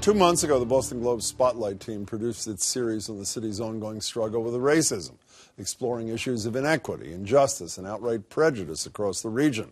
2 months ago, the Boston Globe Spotlight team produced its series on the city's ongoing struggle with racism, exploring issues of inequity, injustice, and outright prejudice across the region.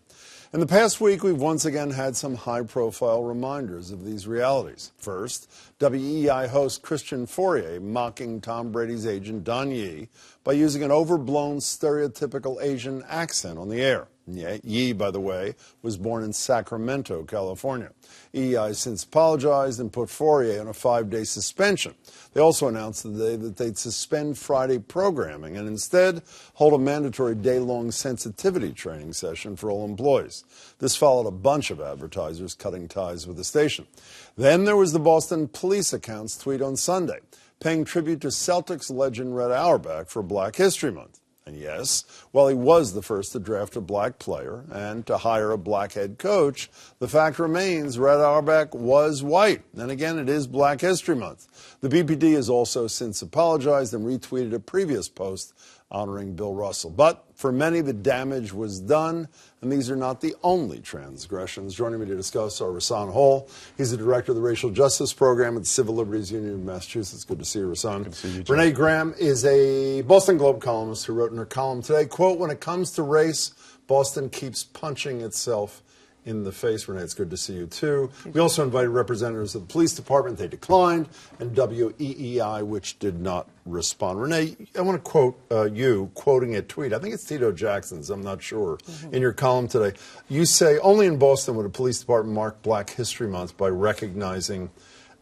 In the past week, we've once again had some high-profile reminders of these realities. First, WEEI host Christian Fourier mocking Tom Brady's agent Don Yee by using an overblown stereotypical Asian accent on the air. Yee, by the way, was born in Sacramento, California. EEI since apologized and put Fourier on a 5-day suspension. They also announced today that they'd suspend Friday programming and instead hold a mandatory day-long sensitivity training session for all employees. This followed a bunch of advertisers cutting ties with the station. Then there was the Boston Police account's tweet on Sunday, paying tribute to Celtics legend Red Auerbach for Black History Month. And yes, while he was the first to draft a black player and to hire a black head coach, the fact remains Red Auerbach was white. And again, it is Black History Month. The BPD has also since apologized and retweeted a previous post honoring Bill Russell. But for many, the damage was done, and these are not the only transgressions. Joining me to discuss are Rahsaan Hall. He's the director of the Racial Justice Program at the Civil Liberties Union of Massachusetts. Good to see you, Rahsaan. Good to see you, Jim. Renee Graham is a Boston Globe columnist who wrote in her column today, quote, "When it comes to race, Boston keeps punching itself in the face." Renee, it's good to see you, too. We also invited representatives of the police department. They declined, and WEEI, which did not respond. Renee, I want to quote you, quoting a tweet. I think it's Tito Jackson's. I'm not sure. In your column today, you say, "Only in Boston would a police department mark Black History Month by recognizing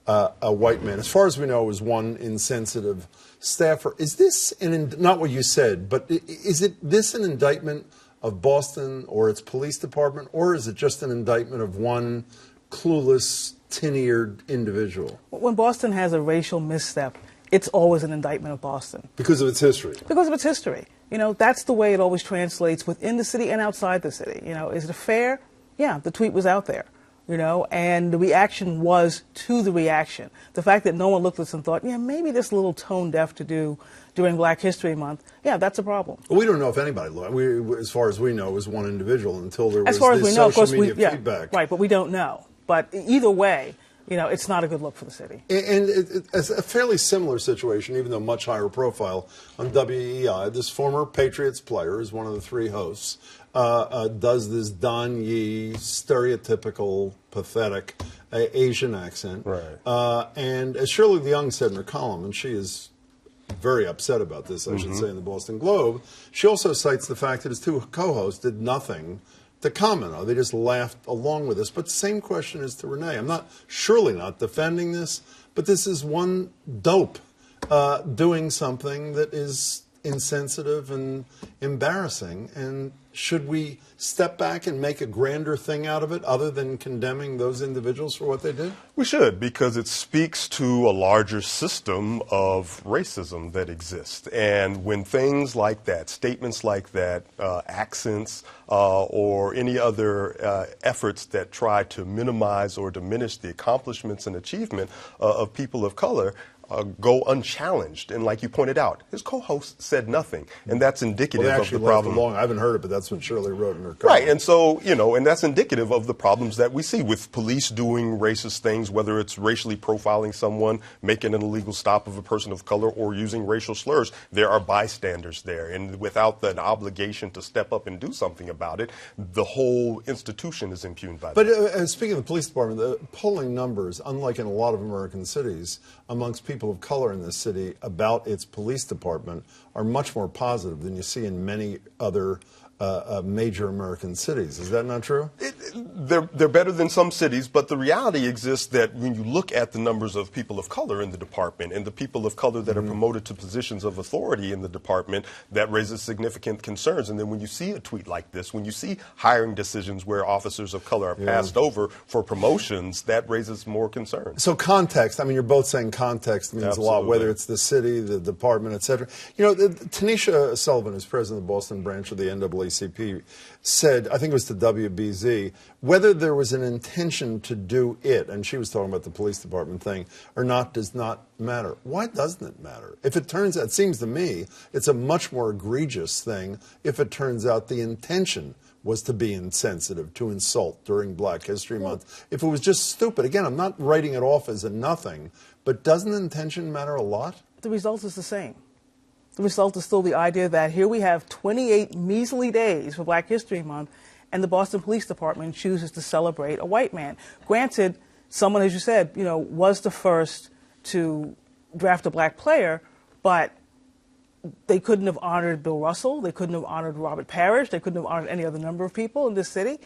a white man. As far as we know, it was one insensitive staffer." Is this, not what you said, but is this an indictment of Boston or its police department, or is it just an indictment of one clueless, tin-eared individual? When Boston has a racial misstep, it's always an indictment of Boston. Because of its history? Because of its history. You know, that's the way it always translates within the city and outside the city. You know, is it fair? Yeah, the tweet was out there. You know, and the reaction was to the reaction. The fact that no one looked at this and thought, yeah, maybe this little tone deaf to do during Black History Month, yeah, that's a problem. Well, we don't know if anybody looked. As far as we know, it was one individual until there was as far as we know, of course, feedback. Right, but we don't know. But either way, you know, it's not a good look for the city. And it's a fairly similar situation, even though much higher profile, on WEEI. This former Patriots player is one of the three hosts, does this Don Yee stereotypical, pathetic Asian accent. Right. And as Shirley Leung said in her column, and she is very upset about this, I should say, in the Boston Globe, she also cites the fact that his two co-hosts did nothing to comment on. They just laughed along with this. But the same question is to Renee. I'm surely not defending this, but this is one dope doing something that is insensitive and embarrassing. And should we step back and make a grander thing out of it other than condemning those individuals for what they did? We should, because it speaks to a larger system of racism that exists. And when things like that, statements like that, accents, or any other efforts that try to minimize or diminish the accomplishments and achievement of people of color go unchallenged. And like you pointed out, his co-host said nothing. And that's indicative of the problem. I haven't heard it, but that's what Shirley wrote in her column. Right. And so, you know, and that's indicative of the problems that we see with police doing racist things, whether it's racially profiling someone, making an illegal stop of a person of color, or using racial slurs. There are bystanders there. And without the obligation to step up and do something about it, the whole institution is impugned by that. But speaking of the police department, the polling numbers, unlike in a lot of American cities, amongst people of color in this city about its police department are much more positive than you see in many other major American cities. Is that not true? They're better than some cities, but the reality exists that when you look at the numbers of people of color in the department and the people of color that are promoted to positions of authority in the department, that raises significant concerns. And then when you see a tweet like this, when you see hiring decisions where officers of color are passed over for promotions, that raises more concerns. So context, I mean, you're both saying context means a lot, whether it's the city, the department, et cetera. You know, Tanisha Sullivan is president of the Boston branch of the NAACP. NAACP, said, I think it was to WBZ, whether there was an intention to do it, and she was talking about the police department thing, or not does not matter. Why doesn't it matter? If it turns out, it seems to me, it's a much more egregious thing if it turns out the intention was to be insensitive, to insult during Black History Month. If it was just stupid, again, I'm not writing it off as a nothing, but doesn't intention matter a lot? The result is the same. The result is still the idea that here we have 28 measly days for Black History Month, and the Boston Police Department chooses to celebrate a white man. Granted, someone, as you said, was the first to draft a black player, but they couldn't have honored Bill Russell. They couldn't have honored Robert Parrish. They couldn't have honored any other number of people in this city.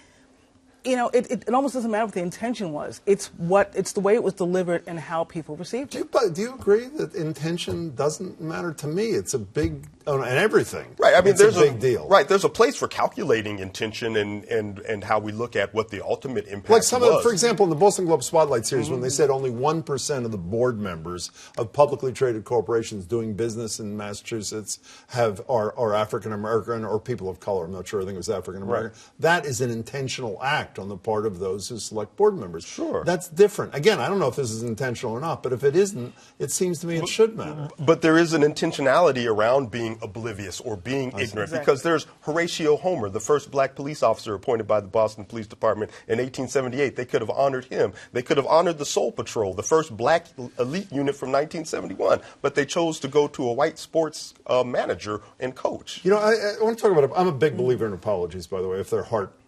It almost doesn't matter what the intention was. It's the way it was delivered and how people received it. Do you agree that intention doesn't matter? To me, it's a big, and everything. Right. I mean, there's a big deal. Right. There's a place for calculating intention and how we look at what the ultimate impact like some was. of, for example, in the Boston Globe Spotlight series, when they said only 1% of the board members of publicly traded corporations doing business in Massachusetts are African American or people of color. I'm not sure. I think it was African American. Right. That is an intentional act on the part of those who select board members. Sure. That's different. Again, I don't know if this is intentional or not, but if it isn't, it seems to me it should matter. But there is an intentionality around being oblivious or being ignorant, because there's Horatio Homer, the first black police officer appointed by the Boston Police Department in 1878. They could have honored him. They could have honored the Soul Patrol, the first black elite unit from 1971, but they chose to go to a white sports manager and coach. I want to talk about, I'm a big believer in apologies, by the way, if they're heartfelt.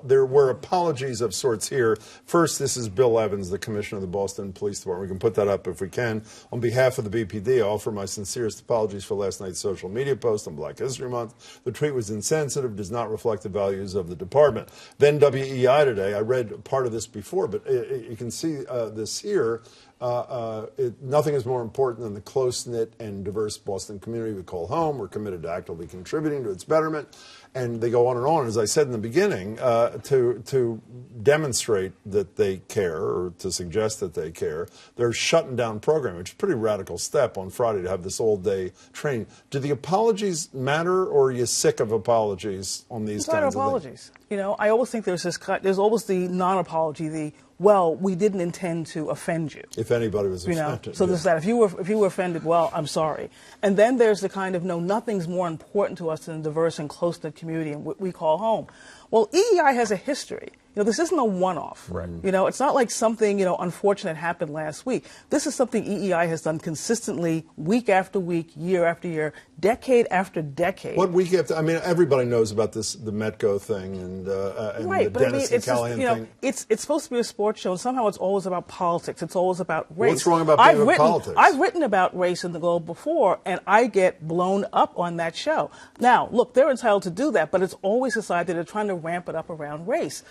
There were apologies of sorts here. First, this is Bill Evans, the commissioner of the Boston Police Department. We can put that up if we can. On behalf of the BPD, I offer my sincerest apologies for last night's social media post on Black History Month. The tweet was insensitive, does not reflect the values of the department. Then WEI today, I read part of this before, but you can see this here. Nothing is more important than the close-knit and diverse Boston community we call home. We're committed to actively contributing to its betterment. And they go on and on, as I said in the beginning, to demonstrate that they care or to suggest that they care. They're shutting down programming, which is a pretty radical step on Friday to have this all-day training. Do the apologies matter, or are you sick of apologies on these kinds of apologies. I always think there's always the non-apology, well, we didn't intend to offend you. If anybody was offended. So there's that. If you were offended, well, I'm sorry. And then there's the kind of, no, nothing's more important to us than a diverse and close-knit community and what we call home. Well, EEI has a history. This isn't a one-off. Right. It's not like something, unfortunate happened last week. This is something EEI has done consistently, week after week, year after year, decade after decade. What week after? I mean, everybody knows about the Metco thing and right, the Dennis and Callahan thing. It's supposed to be a sports show, and somehow it's always about politics. It's always about race. What's wrong about being about politics? I've written about race in the Globe before, and I get blown up on that show. Now, look, they're entitled to do that, but it's always decided they're trying to ramp it up around race.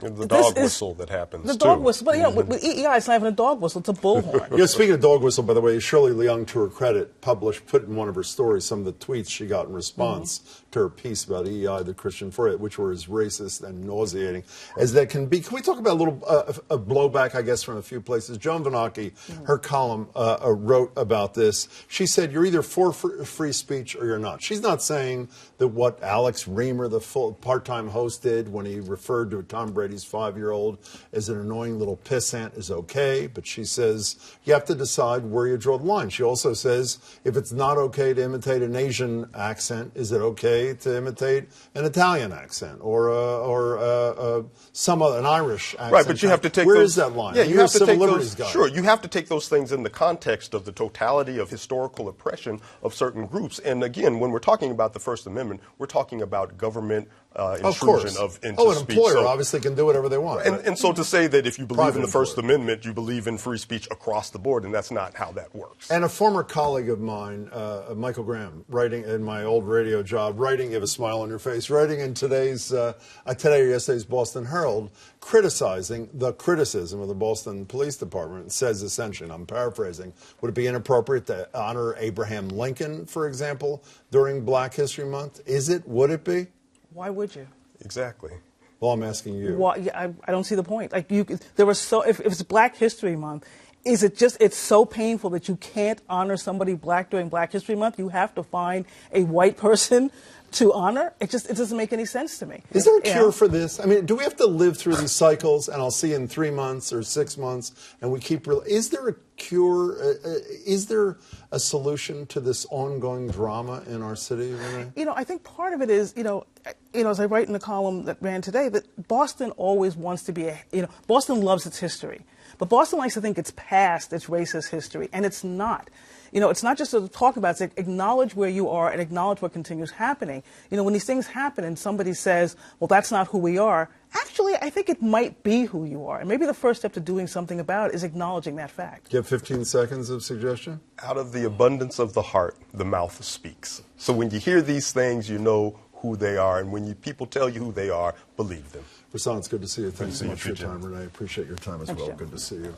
The dog whistle that happens, the dog whistle. But, with EEI, it's not even a dog whistle. It's a bullhorn. Speaking of dog whistle, by the way, Shirley Leung, to her credit, put in one of her stories some of the tweets she got in response to her piece about EEI, the Christian for it, which were as racist and nauseating as that can be. Can we talk about a little a blowback, I guess, from a few places? Joan Vanocchi, her column wrote about this. She said, you're either for free speech or you're not. She's not saying that what Alex Reamer, the part-time host, did when he referred to Tom Brady's 5-year-old as an annoying little pissant is okay, but she says you have to decide where you draw the line. She also says if it's not okay to imitate an Asian accent, is it okay to imitate an Italian accent or some other, an Irish accent? Right, but you have to take where is that line? Yeah, you have to take those. Sure, you have to take those things in the context of the totality of historical oppression of certain groups. And again, when we're talking about the First Amendment, we're talking about government intrusion into an speech. Employer obviously can do whatever they want. And so to say that if you believe in the First Amendment, you believe in free speech across the board, and that's not how that works. And a former colleague of mine, Michael Graham, writing in my old radio job, you have a smile on your face, writing in today or yesterday's Boston Herald, criticizing the criticism of the Boston Police Department, says essentially, and I'm paraphrasing, would it be inappropriate to honor Abraham Lincoln, for example, during Black History Month? Is it? Would it be? Why would you? Exactly. Well, I'm asking you. Well, I don't see the point. Like if it's Black History Month, is it just, it's so painful that you can't honor somebody black during Black History Month? You have to find a white person to honor? It doesn't make any sense to me. Is there a cure for this? I mean, do we have to live through these cycles, and I'll see in 3 months or 6 months, and we keep, is there a cure, is there a solution to this ongoing drama in our city, Renee? You know, I think part of it is, as I write in the column that ran today, that Boston always wants to be Boston loves its history. But Boston likes to think it's past its racist history, and it's not. It's not just to talk about it, it's like acknowledge where you are and acknowledge what continues happening. When these things happen and somebody says, well, that's not who we are, actually, I think it might be who you are. And maybe the first step to doing something about it is acknowledging that fact. Do you have 15 seconds of suggestion? Out of the abundance of the heart, the mouth speaks. So when you hear these things, you know who they are. And when people tell you who they are, believe them. Rahsaan, it's good to see you. Thanks so much for your time, Renee. Appreciate your time as well. Good to see you.